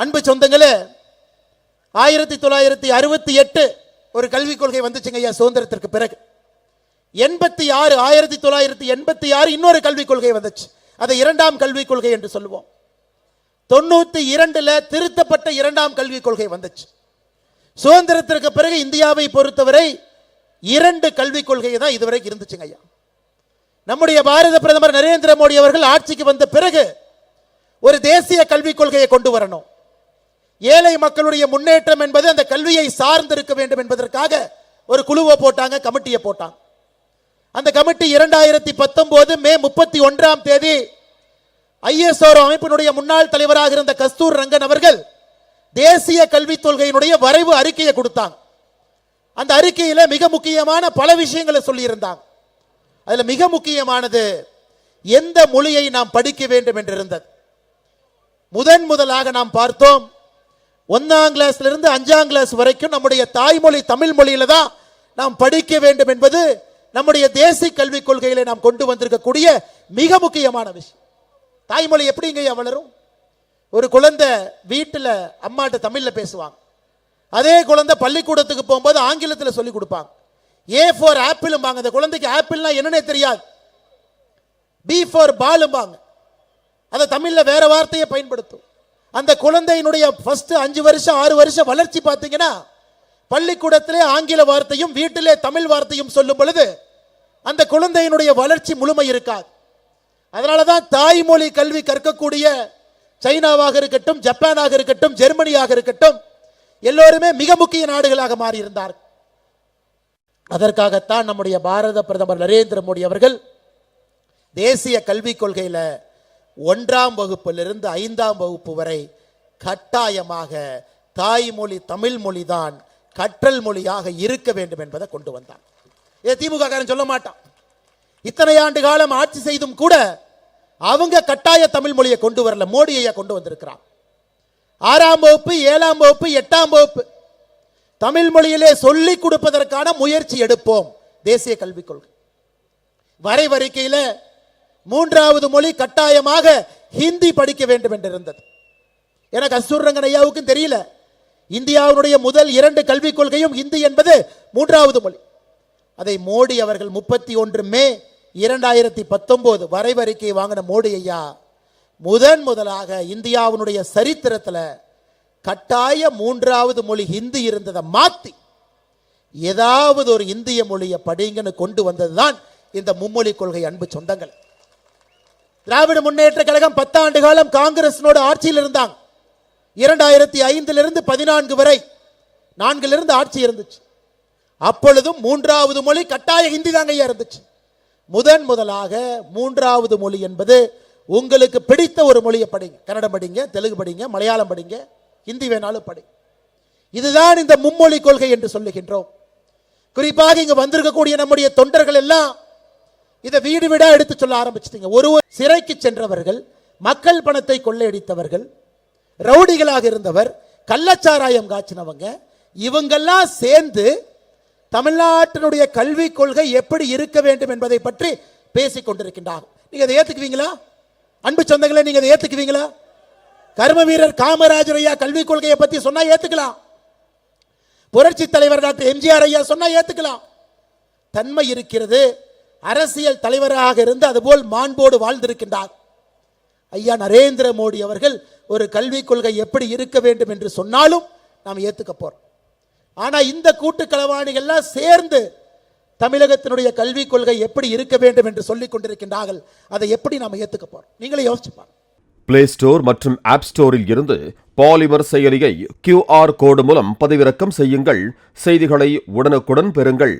அன்பு சொந்தங்களே, 1968 ஒரு கல்விக் கொள்கை வந்துச்சுங்க ஐயா சுதந்திரத்திற்கு பிறகு. 1986 இன்னொரு கல்விக் கொள்கை வந்துச்சு. அதை இரண்டாம் கல்விக் கொள்கை என்று சொல்லுவோம். 92 திருத்தப்பட்ட இரண்டாம் கல்விக் கொள்கை வந்துச்சு. சுதந்திரத்திற்கு பிறகு இந்தியாவை பொறுத்தவரை 2 கல்விக் கொள்கை தான் இதுவரைக்கும் இருந்துச்சுங்க ஐயா. நம்முடைய பாரத பிரதமர் நரேந்திர மோடி அவர்கள் ஆட்சிக்கு வந்த பிறகு ஒரு தேசிய கல்விக் கொள்கையை கொண்டு வரணும். ஏழை மக்களுடைய முன்னேற்றம் என்பது அந்த கல்வியை சார்ந்திருக்க வேண்டும் என்பதற்காக ஒரு குழுவை போட்டாங்க, கமிட்டியை போட்டாங்க. அந்த கமிட்டி 2019 மே 31 ISRO அமைப்பினுடைய முன்னாள் தலைவராக இருந்த கஸ்தூர் ரங்கன் அவர்கள் தேசிய கல்விக் கொள்கையினுடைய வரைவு அறிக்கையை கொடுத்தாங்க. அந்த அறிக்கையில மிக முக்கியமான பல விஷயங்களை சொல்லி இருந்தாங்க. அதுல மிக முக்கியமானது எந்த மொழியை நாம் படிக்க வேண்டும் என்று இருந்தது. முதலாக நாம் பார்த்தோம், 1ஆம் கிளாஸ்ல இருந்து 5ஆம் கிளாஸ் வரைக்கும் நம்முடைய தாய்மொழி தமிழ் மொழியில தான் நாம் படிக்க வேண்டும் என்பது நம்முடைய தேசிய கல்விக் கொள்கையில நாம் கொண்டு வந்திருக்கக்கூடிய மிக முக்கியமான விஷயம். தாய்மொழி எப்படிங்க வளரும்? ஒரு குழந்தை வீட்டில் அம்மாட்ட தமிழ்ல பேசுவாங்க, அதே குழந்தை பள்ளிக்கூடத்துக்கு போகும்போது ஆங்கிலத்தில் சொல்லி கொடுப்பாங்க. A for ஆப்பிள், அந்த குழந்தைக்கு ஆப்பிள்னா என்னன்னே தெரியாது. B for பாலும்பாங்க, அதை தமிழ்ல வேற வார்த்தையை பயன்படுத்தும். அந்த குழந்தையினுடைய ஃபர்ஸ்ட் 5 வருஷம் 6 வருஷம் வளர்ச்சி பார்த்தீங்கன்னா பள்ளிக்கூடத்திலே ஆங்கில வார்த்தையும் வீட்டிலே தமிழ் வார்த்தையும் சொல்லும் பொழுது அந்த குழந்தையினுடைய வளர்ச்சி முழுமை இருக்காது. அதனாலதான் தாய்மொழி கல்வி கற்கக்கூடிய சைனாவாக இருக்கட்டும், ஜப்பானாக இருக்கட்டும், ஜெர்மனியாக இருக்கட்டும், எல்லோருமே மிக முக்கிய நாடுகளாக மாறி இருந்தார்கள். அதற்காகத்தான் நம்முடைய பாரத பிரதமர் நரேந்திர மோடி அவர்கள் தேசிய கல்விக் கொள்கையில 1ஆம் வகுப்பிலிருந்து 5ஆம் வகுப்பு வரை கட்டாயமாக தாய்மொழி தமிழ் மொழிதான் கற்றல் மொழியாக இருக்க வேண்டும் என்பதை கொண்டு வந்தார். இதை திமுக காரன் சொல்ல மாட்டான். இத்தனை ஆண்டு காலம் ஆட்சி செய்தும் கூட அவங்க கட்டாய தமிழ் மொழியை கொண்டு வரல, மோடி ஐயா கொண்டு வந்திருக்கிறார். 6ஆம் வகுப்பு 7ஆம் வகுப்பு 8ஆம் வகுப்பு தமிழ் மொழியிலே சொல்லிக் கொடுப்பதற்கான முயற்சி எடுப்போம். தேசிய கல்விக் கொள்கை வரைவறிக்கையில 3வது மொழி கட்டாயமாக ஹிந்தி படிக்க வேண்டும் என்று இருந்தது. எனக்கு கஸ்தூர் ரங்கன் ஐயாவுக்கும் தெரியல, இந்தியாவுடைய முதல் 2 கல்விக் கொள்கையும் ஹிந்தி என்பது 3வது மொழி. அதை மோடி அவர்கள் 31 மே 2019 வரைவறிக்கை வாங்கின மோடி ஐயா முதலாக இந்தியாவுடைய சரித்திரத்தில் கட்டாய 3வது மொழி ஹிந்தி இருந்ததை மாத்தி ஏதாவது ஒரு இந்திய மொழியை படிங்கன்னு கொண்டு வந்ததுதான் இந்த மும்மொழி கொள்கை. அன்பு சொந்தங்கள், திராவிட முன்னேற்ற கழகம் 10 ஆண்டு காலம் காங்கிரஸோட ஆட்சியில் இருந்தாங்க. 2005 14 வரை 4 ஆட்சி இருந்துச்சு. அப்பொழுதும் 3வது மொழி கட்டாய ஹிந்தி தாங்க இருந்துச்சு. முதலாக 3வது மொழி என்பது உங்களுக்கு பிடித்த ஒரு மொழியை படிங்க. கன்னடம் படிங்க, தெலுங்கு படிங்க, மலையாளம் படிங்க, ஹிந்தி வேணாலும் படி. இதுதான் இந்த மும்மொழி கொள்கை என்று சொல்லுகின்றோம். குறிப்பாக இங்க வந்திருக்கக்கூடிய நம்முடைய தொண்டர்கள் எல்லாம் இதை வீடு வீடா எடுத்து சொல்ல ஆரம்பிச்சிட்டீங்க. ஒருவர் சிறைக்கு சென்றவர்கள், மக்கள் பணத்தை கொள்ளையடித்தவர்கள், ரவுடிகளாக இருந்தவர், கள்ளச்சாராயம் காய்ச்சினவங்க, இவங்கெல்லாம் சேர்ந்து தமிழ்நாட்டினுடைய கல்விக் கொள்கை எப்படி இருக்க வேண்டும் என்பதை பற்றி பேசிக் கொண்டிருக்கின்றார்கள். நீங்க அதை ஏத்துக்குவீங்களா? அன்பு சொந்தங்களே, நீங்க அதை ஏத்துக்குவீங்களா? கர்ம வீரர் காமராஜர் ஐயா கல்விக் கொள்கையை பத்தி சொன்னா ஏத்துக்கலாம். புரட்சி தலைவர் டாக்டர் எம்ஜிஆர் ஐயா சொன்னா ஏத்துக்கலாம். தன்மை இருக்கிறது. அரசியல் தலைவராக இருந்து அதுபோல் மாண்போடு வாழ்ந்திருக்கின்றார். ஐயா நரேந்திர மோடி அவர்கள் ஒரு கல்விக் கொள்கை எப்படி இருக்க வேண்டும் என்று சொன்னாலும் நாம் ஏத்துக்க போறோம். ஆனா இந்த கூட்டு களவாணிகள்லாம் சேர்ந்து தமிழகத்தினுடைய கல்விக் கொள்கை எப்படி இருக்க வேண்டும் என்று சொல்லிக் கொண்டிருக்கின்றார்கள். அதை எப்படி நாம் ஏத்துக்க போறோம்? நீங்களே யோசிச்சு பாருங்க. பிளே ஸ்டோர் மற்றும் ஆப் ஸ்டோரில் இருந்து பாலிமர் செயலியை QR கோடு மூலம் பதிவிறக்கம் செய்யுங்கள். செய்திகளை உடனுக்குடன் பெறுங்கள்.